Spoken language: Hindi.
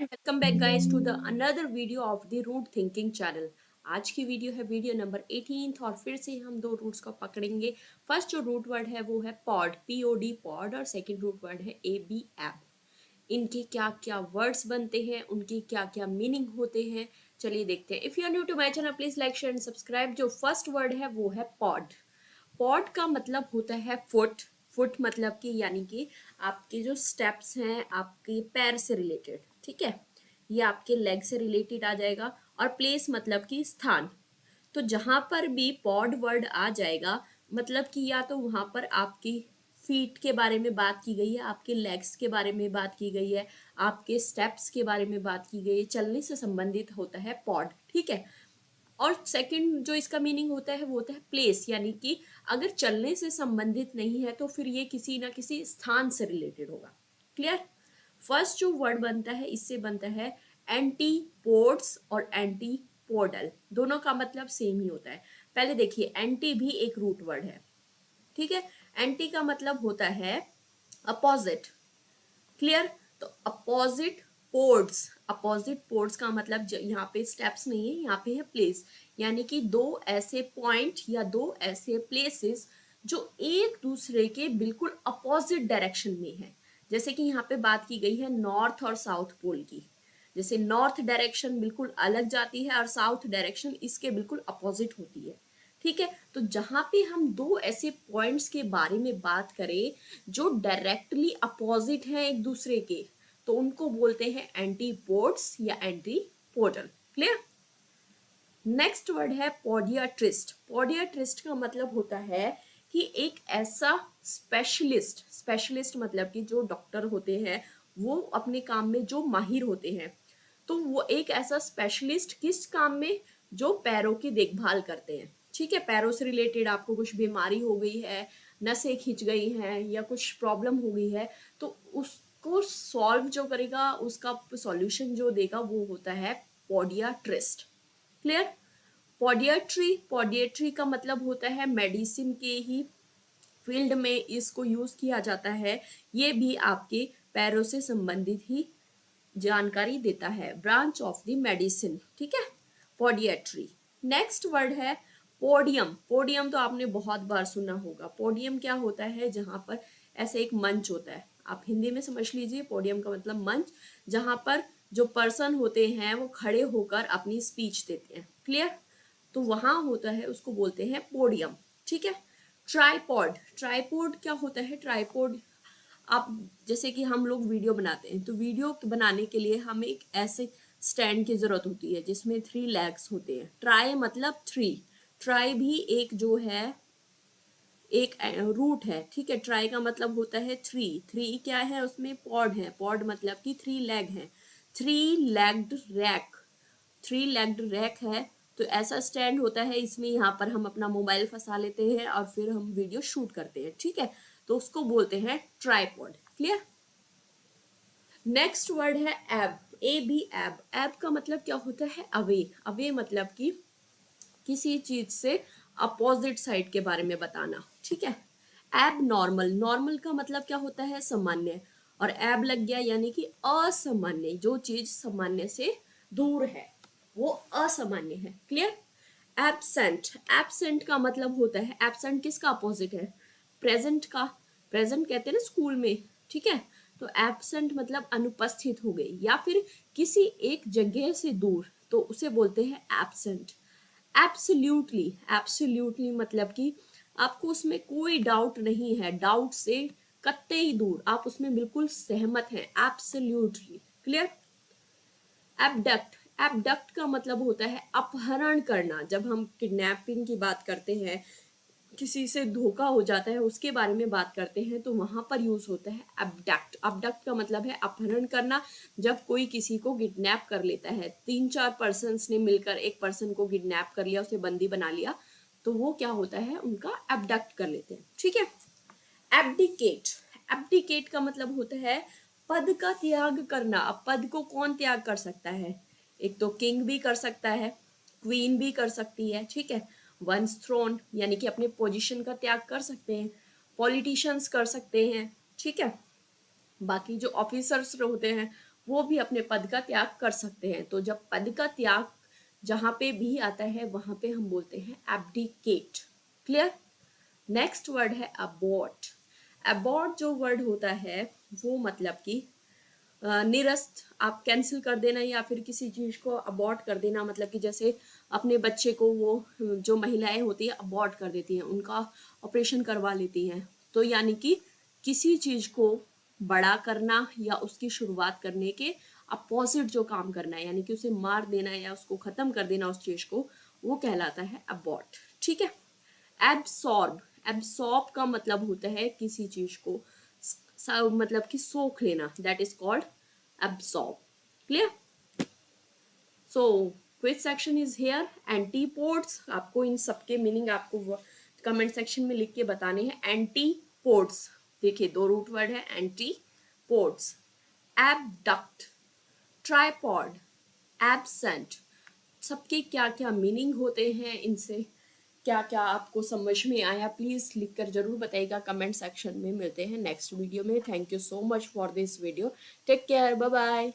Welcome back guys to the another video of the root thinking channel. आज की वीडियो है वीडियो नंबर 18 और फिर से हम दो रूट्स को पकड़ेंगे। फर्स्ट जो रूट वर्ड है वो है पॉड, POD पॉड, और सेकंड रूट वर्ड है AB ऐप। इनके क्या क्या वर्ड्स बनते हैं, उनके क्या क्या मीनिंग होते हैं, चलिए देखते हैं। If you are new to my channel please like share and subscribe. जो फर्स्ट वर्ड है वो है पॉड। पॉड का मतलब होता है फुट। फुट मतलब कि यानी कि आपके जो स्टेप्स हैं आपके पैर से रिलेटेड, ठीक है, ये आपके लेग से रिलेटेड आ जाएगा। और प्लेस मतलब कि स्थान। तो जहां पर भी पॉड वर्ड आ जाएगा मतलब कि या तो वहां पर आपकी फीट के बारे में बात की गई है, आपके लेग्स के बारे में बात की गई है, आपके स्टेप्स के बारे में बात की गई है, चलने से संबंधित होता है पॉड, ठीक है। और सेकंड जो इसका मीनिंग होता है वो होता है प्लेस, यानी कि अगर चलने से संबंधित नहीं है तो फिर ये किसी ना किसी स्थान से रिलेटेड होगा। क्लियर। फर्स्ट जो वर्ड बनता है इससे बनता है एंटीपोड्स और एंटीपोडल, दोनों का मतलब सेम ही होता है। पहले देखिए, एंटी भी एक रूट वर्ड है, ठीक है। एंटी का मतलब होता है अपोजिट। क्लियर। तो अपोजिट पोर्ड्स, अपोजिट पोर्ड्स का मतलब यहाँ पे स्टेप्स नहीं है, यहाँ पे है प्लेस, यानी कि दो ऐसे पॉइंट या दो ऐसे प्लेसेस जो एक दूसरे के बिल्कुल अपोजिट डायरेक्शन में है। जैसे कि यहाँ पे बात की गई है नॉर्थ और साउथ पोल की। जैसे नॉर्थ डायरेक्शन बिल्कुल अलग जाती है और साउथ डायरेक्शन इसके बिल्कुल अपोजिट होती है, ठीक है। तो जहां पे हम दो ऐसे पॉइंट्स के बारे में बात करें जो डायरेक्टली अपोजिट हैं एक दूसरे के, तो उनको बोलते हैं एंटीपोड्स या एंटीपोडल। क्लियर। नेक्स्ट वर्ड है पोडियाट्रिस्ट। पोडियाट्रिस्ट का मतलब होता है कि एक ऐसा स्पेशलिस्ट, स्पेशलिस्ट मतलब कि जो डॉक्टर होते हैं वो अपने काम में जो माहिर होते हैं, तो वो एक ऐसा स्पेशलिस्ट किस काम में, जो पैरों की देखभाल करते हैं, ठीक है। पैरों से रिलेटेड आपको कुछ बीमारी हो गई है, नसें खिंच गई हैं या कुछ प्रॉब्लम हो गई है, तो उसको सॉल्व जो करेगा, उसका सॉल्यूशन जो देगा वो होता है पोडियाट्रिस्ट। क्लियर। पॉडियट्री, पॉडियट्री का मतलब होता है मेडिसिन के ही फील्ड में इसको यूज किया जाता है। ये भी आपके पैरों से संबंधित ही जानकारी देता है, ब्रांच ऑफ द मेडिसिन, ठीक है, पॉडियट्री। नेक्स्ट वर्ड है पोडियम। पोडियम तो आपने बहुत बार सुना होगा। पोडियम क्या होता है, जहां पर ऐसे एक मंच होता है, आप हिंदी में समझ लीजिए, पोडियम का मतलब मंच, जहां पर जो पर्सन होते हैं वो खड़े होकर अपनी स्पीच देते हैं। क्लियर। तो वहां होता है, उसको बोलते हैं पोडियम, ठीक है। ट्राइपॉड, ट्राइपॉड क्या होता है, ट्राइपॉड आप जैसे कि हम लोग वीडियो बनाते हैं, तो वीडियो बनाने के लिए हमें एक ऐसे स्टैंड की जरूरत होती है जिसमें 3 लेग्स होते हैं। ट्राई मतलब 3, ट्राई भी एक जो है एक रूट है, ठीक है। ट्राई का मतलब होता है 3, 3 क्या है उसमें पॉड है, पॉड मतलब कि 3 लेग है। 3 लेग्ड रैक, 3 लेग्ड रैक है। तो ऐसा स्टैंड होता है, इसमें यहाँ पर हम अपना मोबाइल फंसा लेते हैं और फिर हम वीडियो शूट करते हैं, ठीक है। तो उसको बोलते हैं ट्राइपॉड। क्लियर। नेक्स्ट वर्ड है एब, ए बी एब। एब का मतलब क्या होता है, अवे। अवे मतलब कि किसी चीज से अपोजिट साइड के बारे में बताना, ठीक है। एब नॉर्मल, नॉर्मल का मतलब क्या होता है, सामान्य, और एब लग गया यानी कि असामान्य, जो चीज सामान्य से दूर है वो असामान्य है। क्लियर। एब्सेंट, एब्सेंट का मतलब होता है, एब्सेंट किसका अपोजिट है, प्रेजेंट का। प्रेजेंट कहते हैं ना स्कूल में, ठीक है। तो एब्सेंट मतलब अनुपस्थित हो गई या फिर किसी एक जगह से दूर, तो उसे बोलते हैं एब्सेंट। एब्सोल्युटली, एब्सोल्युटली मतलब कि आपको उसमें कोई डाउट नहीं है, डाउट से कतई दूर, आप उसमें बिल्कुल सहमत हैं, एब्सोल्युटली। क्लियर। एबडक्ट, एबडक्ट का मतलब होता है अपहरण करना। जब हम किडनैपिंग की बात करते हैं, किसी से धोखा हो जाता है उसके बारे में बात करते हैं, तो वहां पर यूज होता है अबडक्ट। अबडक्ट का मतलब है अपहरण करना। जब कोई किसी को किडनैप कर लेता है, 3-4 पर्सन ने मिलकर एक पर्सन को किडनैप कर लिया, उसे बंदी बना लिया, तो वो क्या होता है, उनका अबडक्ट कर लेते हैं, ठीक है। एब्डिकेट, एब्डिकेट का मतलब होता है पद का त्याग करना। अब पद को कौन त्याग कर सकता है, एक तो किंग भी कर सकता है, क्वीन भी कर सकती है, ठीक है। वंस थ्रोन यानी कि अपने पोजीशन का त्याग कर सकते हैं, पॉलिटिशियंस कर सकते हैं, ठीक है। बाकी जो ऑफिसर्स होते हैं वो भी अपने पद का त्याग कर सकते हैं। तो जब पद का त्याग जहाँ पे भी आता है वहाँ पे हम बोलते हैं एब्डिकेट। क्लियर। नेक्स्ट वर्ड है अबॉर्ट। अबॉर्ट जो वर्ड होता है वो मतलब कि निरस्त, आप कैंसिल कर देना या फिर किसी चीज को अबॉर्ट कर देना, मतलब कि जैसे अपने बच्चे को वो जो महिलाएं होती है अबॉर्ट कर देती हैं, उनका ऑपरेशन करवा लेती हैं। तो यानी कि किसी चीज को बड़ा करना या उसकी शुरुआत करने के अपोजिट जो काम करना है, यानी कि उसे मार देना या उसको खत्म कर देना उस चीज को, वो कहलाता है अबॉर्ट। ठीक है। एब्सॉर्ब। एब्सॉर्ब का मतलब होता है किसी चीज को मतलब कि सोख लेना, that is called absorb. Clear. So quiz section is here. Antipodes, आपको इन सबके मीनिंग आपको कमेंट सेक्शन में लिख के बताने हैं। एंटीपोड्स, देखिए दो रूट वर्ड है एंटीपोड्स। एबडक्ट, ट्राइपॉड, एब्सेंट, सबके क्या क्या मीनिंग होते हैं, इनसे क्या क्या आपको समझ में आया, प्लीज लिखकर जरूर बताइएगा कमेंट सेक्शन में। मिलते हैं नेक्स्ट वीडियो में। Thank you so much for this video. Take care, bye bye.